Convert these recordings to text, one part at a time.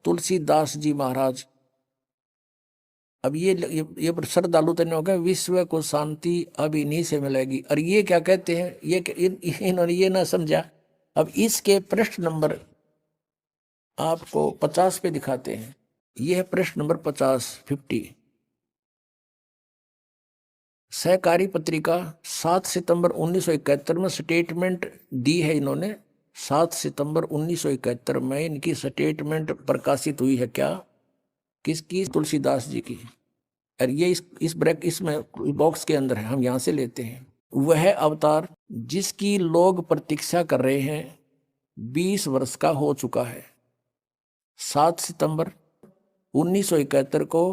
तुलसीदास जी महाराज। अब ये श्रद्धालु तो नहीं होगा, विश्व को शांति अब इन्हीं से मिलेगी। और ये क्या कहते हैं, इन्होंने ये ना समझा। अब इसके पृष्ठ नंबर आपको 50 पे दिखाते हैं। ये है पृष्ठ नंबर 50। सहकारी पत्रिका 7 सितंबर 1971 में स्टेटमेंट दी है इन्होंने। 7 सितंबर 1971 में इनकी स्टेटमेंट प्रकाशित हुई है। क्या, किसकी? तुलसीदास जी की। और ये इस ब्रैक इसमें बॉक्स के अंदर है, हम यहां से लेते हैं। वह अवतार जिसकी लोग प्रतीक्षा कर रहे हैं 20 वर्ष का हो चुका है। 7 सितंबर 1971 को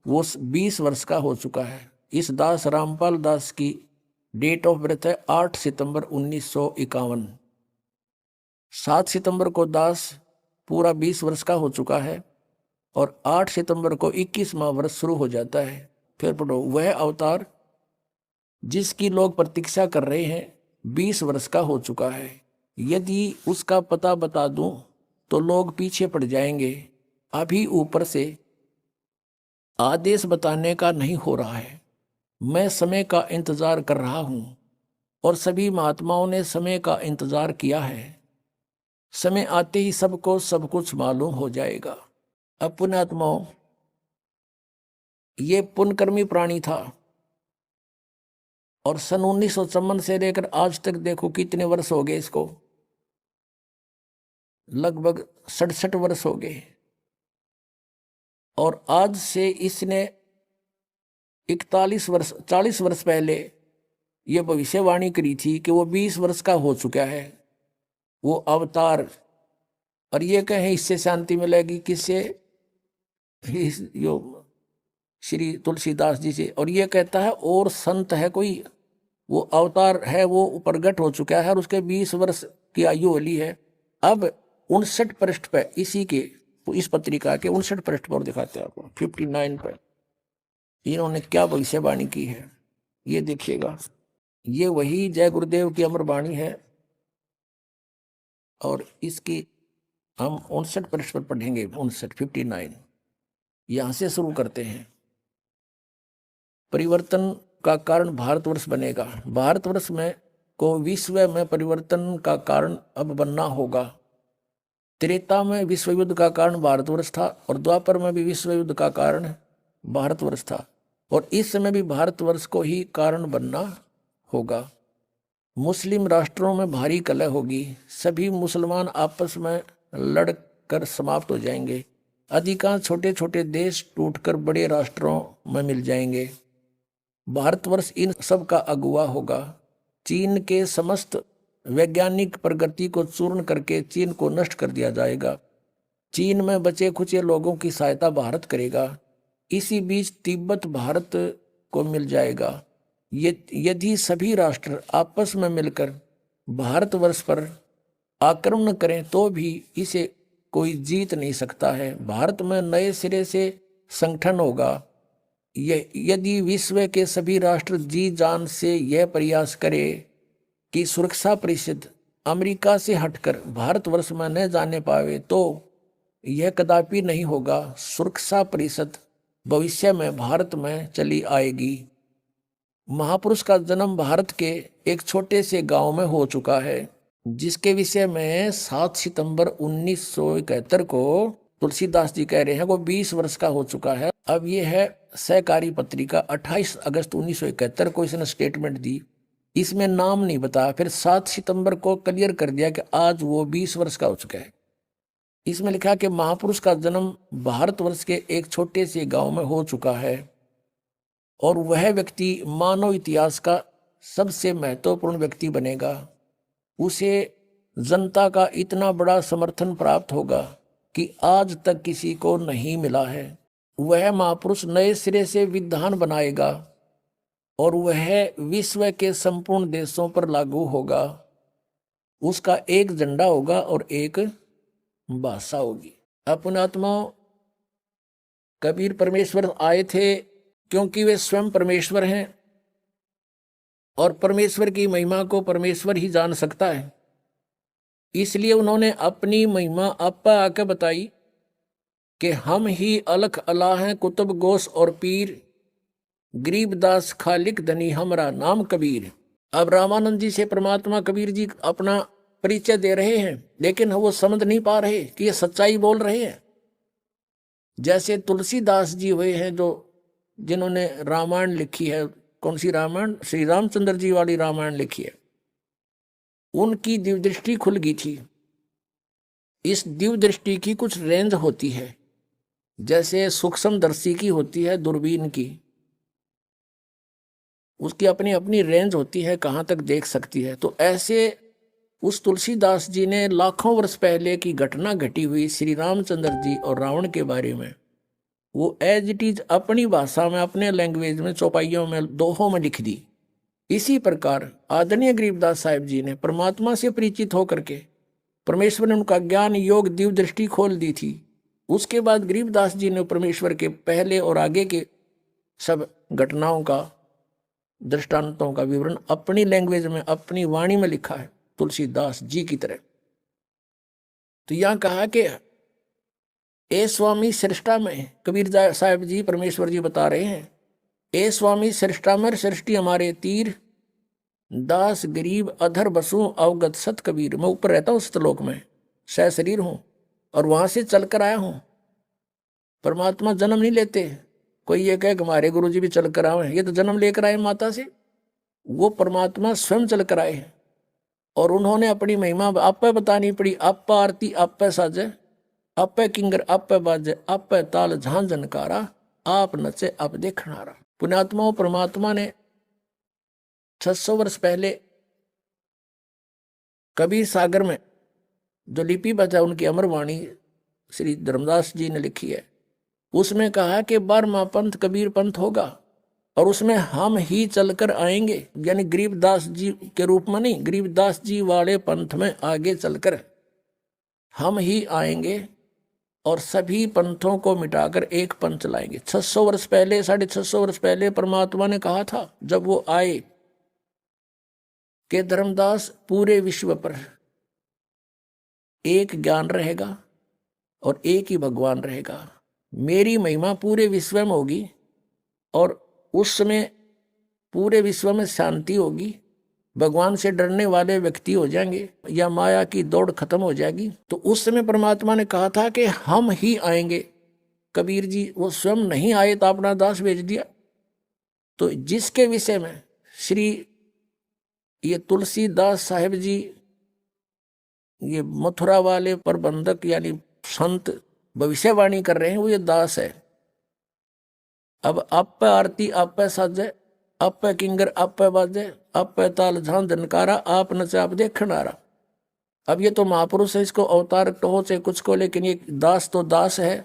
वो 20 वर्ष का हो चुका है। इस दास रामपाल दास की डेट ऑफ बर्थ है 8 सितंबर 1951। 7 सितंबर को दास पूरा 20 वर्ष का हो चुका है और 8 सितंबर को 21वां वर्ष शुरू हो जाता है। फिर पढ़ो, वह अवतार जिसकी लोग प्रतीक्षा कर रहे हैं 20 वर्ष का हो चुका है। यदि उसका पता बता दूं तो लोग पीछे पड़ जाएंगे। अभी ऊपर से आदेश बताने का नहीं हो रहा है। मैं समय का इंतजार कर रहा हूं और सभी महात्माओं ने समय का इंतजार किया है। समय आते ही सबको सब कुछ मालूम हो जाएगा। अब पुण्यात्माओं, ये पुण्यकर्मी प्राणी था और सन 1954 से लेकर आज तक देखो कितने वर्ष हो गए इसको, लगभग 67 वर्ष हो गए। और आज से इसने 40 वर्ष पहले ये भविष्यवाणी करी थी कि वो 20 वर्ष का हो चुका है वो अवतार। और ये कहें इससे शांति मिलेगी, किससे? यो श्री तुलसीदास जी से। और ये कहता है और संत है कोई, वो अवतार है, वो प्रगट हो चुका है और उसके 20 वर्ष की आयु होली है। अब 59 पृष्ठ पे इसी के, इस पत्रिका के 59 पृष्ठ पर दिखाते हैं आपको, 59 पे इन्होंने क्या भविष्यवाणी की है ये देखिएगा। ये वही जय गुरुदेव की अमर वाणी है और इसकी हम 59 पृष्ठ पर पढ़ेंगे। 59 यहां से शुरू करते हैं। परिवर्तन का कारण भारतवर्ष बनेगा। भारतवर्ष में को विश्व में परिवर्तन का कारण अब बनना होगा। त्रेता में विश्व युद्ध का कारण भारतवर्ष था और द्वापर में भी विश्व युद्ध का कारण भारतवर्ष था और इस समय भी भारतवर्ष को ही कारण बनना होगा। मुस्लिम राष्ट्रों में भारी कलह होगी। सभी मुसलमान आपस में लड़कर समाप्त हो जाएंगे। अधिकांश छोटे छोटे देश टूटकर बड़े राष्ट्रों में मिल जाएंगे। भारतवर्ष इन सब का अगुवा होगा। चीन के समस्त वैज्ञानिक प्रगति को चूर्ण करके चीन को नष्ट कर दिया जाएगा। चीन में बचे खुचे लोगों की सहायता भारत करेगा। इसी बीच तिब्बत भारत को मिल जाएगा। यदि सभी राष्ट्र आपस में मिलकर भारतवर्ष पर आक्रमण करें तो भी इसे कोई जीत नहीं सकता है। भारत में नए सिरे से संगठन होगा। यदि विश्व के सभी राष्ट्र जी जान से यह प्रयास करे कि सुरक्षा परिषद अमेरिका से हटकर भारतवर्ष में न जाने पावे तो यह कदापि नहीं होगा। सुरक्षा परिषद भविष्य में भारत में चली आएगी। महापुरुष का जन्म भारत के एक छोटे से गांव में हो चुका है जिसके विषय में 7 सितंबर 1971 को तुलसीदास जी कह रहे हैं वो 20 वर्ष का हो चुका है। अब ये है सहकारी पत्रिका 28 अगस्त 1971 को इसने स्टेटमेंट दी। इसमें नाम नहीं बताया। फिर 7 सितंबर को क्लियर कर दिया कि आज वो 20 वर्ष का हो चुका है। इसमें लिखा कि महापुरुष का जन्म भारतवर्ष के एक छोटे से गांव में हो चुका है और वह व्यक्ति मानव इतिहास का सबसे महत्वपूर्ण व्यक्ति बनेगा। उसे जनता का इतना बड़ा समर्थन प्राप्त होगा कि आज तक किसी को नहीं मिला है। वह महापुरुष नए सिरे से विधान बनाएगा और वह विश्व के संपूर्ण देशों पर लागू होगा। उसका एक झंडा होगा और एक भाषा होगी। अपनात्मा कबीर परमेश्वर आए थे क्योंकि वे स्वयं परमेश्वर हैं और परमेश्वर की महिमा को परमेश्वर ही जान सकता है। इसलिए उन्होंने अपनी महिमा आपा आके बताई कि हम ही अलख अला हैं कुतुब गोस और पीर, गरीबदास खालिक धनी हमरा नाम कबीर। अब रामानंद जी से परमात्मा कबीर जी अपना परिचय दे रहे हैं, लेकिन वो समझ नहीं पा रहे कि ये सच्चाई बोल रहे हैं। जैसे तुलसीदास जी हुए हैं जो जिन्होंने रामायण लिखी है, कौन सी रामायण, श्री रामचंद्र जी वाली रामायण लिखी है, उनकी दिव्य दृष्टि खुल गई थी। इस दिव्य दृष्टि की कुछ रेंज होती है, जैसे सूक्ष्मदर्शी की होती है दूरबीन की, उसकी अपनी अपनी रेंज होती है, कहाँ तक देख सकती है। तो ऐसे उस तुलसीदास जी ने लाखों वर्ष पहले की घटना घटी हुई श्री रामचंद्र जी और रावण के बारे में, वो एज इट इज अपनी भाषा में, अपने लैंग्वेज में, चौपाइयों में, दोहों में लिख दी। इसी प्रकार आदरणीय गरीबदास साहिब जी ने परमात्मा से परिचित होकर के, परमेश्वर ने उनका ज्ञान योग दिव्य दृष्टि खोल दी थी। उसके बाद गरीबदास जी ने परमेश्वर के पहले और आगे के सब घटनाओं का, दृष्टांतों का विवरण अपनी लैंग्वेज में, अपनी वाणी में लिखा है, तुलसीदास जी की तरह। तो यहां कहा कि ए स्वामी सृष्टा में, कबीर साहिब जी परमेश्वर जी बता रहे हैं, ए स्वामी सृष्टा में सृष्टि हमारे तीर, दास गरीब अधर बसू अवगत सत कबीर। मैं ऊपर रहता हूं सतलोक में, सह शरीर हूं और वहां से चलकर आया हूं। परमात्मा जन्म नहीं लेते। कोई ये कहे कि हमारे गुरु जी भी चलकर आए, ये तो जन्म लेकर आए माता से। वो परमात्मा स्वयं चलकर आए हैं और उन्होंने अपनी महिमा आप पे बतानी पड़ी। आप पे आरती आप पे साजे, आप पे किंगर आप पे बाजे, आप पे ताल झां जनकारा, आप नचे आप देखनारा। पुण्यात्माओं, परमात्मा ने 600 वर्ष पहले कबीर सागर में जो लिपि बचा, उनकी अमर वाणी श्री धर्मदास जी ने लिखी है, उसमें कहा कि 12वां पंथ कबीर पंथ होगा और उसमें हम ही चलकर आएंगे। यानी गरीबदास जी के रूप में नहीं, गरीबदास जी वाले पंथ में आगे चलकर हम ही आएंगे और सभी पंथों को मिटाकर एक पंथ चलाएंगे। 600 वर्ष पहले, 650 वर्ष पहले परमात्मा ने कहा था जब वो आए कि धर्मदास पूरे विश्व पर एक ज्ञान रहेगा और एक ही भगवान रहेगा। मेरी महिमा पूरे विश्व में होगी और उस समय पूरे विश्व में शांति होगी, भगवान से डरने वाले व्यक्ति हो जाएंगे या माया की दौड़ खत्म हो जाएगी। तो उस समय परमात्मा ने कहा था कि हम ही आएंगे। कबीर जी वो स्वयं नहीं आए तो अपना दास भेज दिया। तो जिसके विषय में श्री ये तुलसीदास साहिब जी, ये मथुरा वाले प्रबंधक यानी संत भविष्यवाणी कर रहे हैं, वो ये दास है। अब आप पे आरती आप पे साजे, आप पे किंगर आप पे बाजे, आप पे ताल झां जनकारा, आप नचे आप देखनारा। अब ये तो महापुरुष है, इसको अवतार कहो से कुछ को, लेकिन ये दास तो दास है।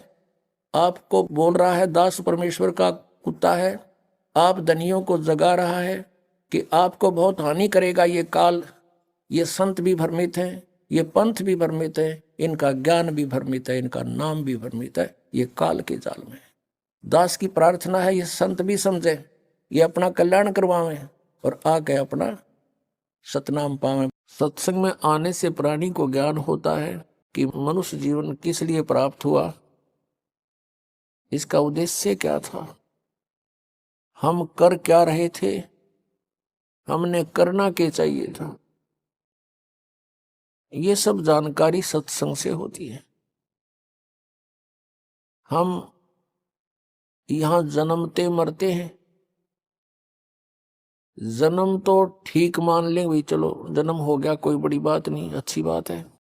आपको बोल रहा है, दास परमेश्वर का कुत्ता है, आप धनियों को जगा रहा है कि आपको बहुत हानि करेगा ये काल। ये संत भी भ्रमित हैं, ये पंथ भी भ्रमित है, इनका ज्ञान भी भ्रमित है, इनका नाम भी भ्रमित है, ये काल के जाल में। दास की प्रार्थना है ये संत भी समझे, ये अपना कल्याण करवावे और आके अपना सतनाम पावे। सत्संग में आने से प्राणी को ज्ञान होता है कि मनुष्य जीवन किस लिए प्राप्त हुआ, इसका उद्देश्य क्या था, हम कर क्या रहे थे, हमने करना क्या चाहिए था। ये सब जानकारी सत्संग से होती है। हम यहां जन्मते मरते हैं। जन्म तो ठीक मान लें भाई, चलो जन्म हो गया, कोई बड़ी बात नहीं, अच्छी बात है।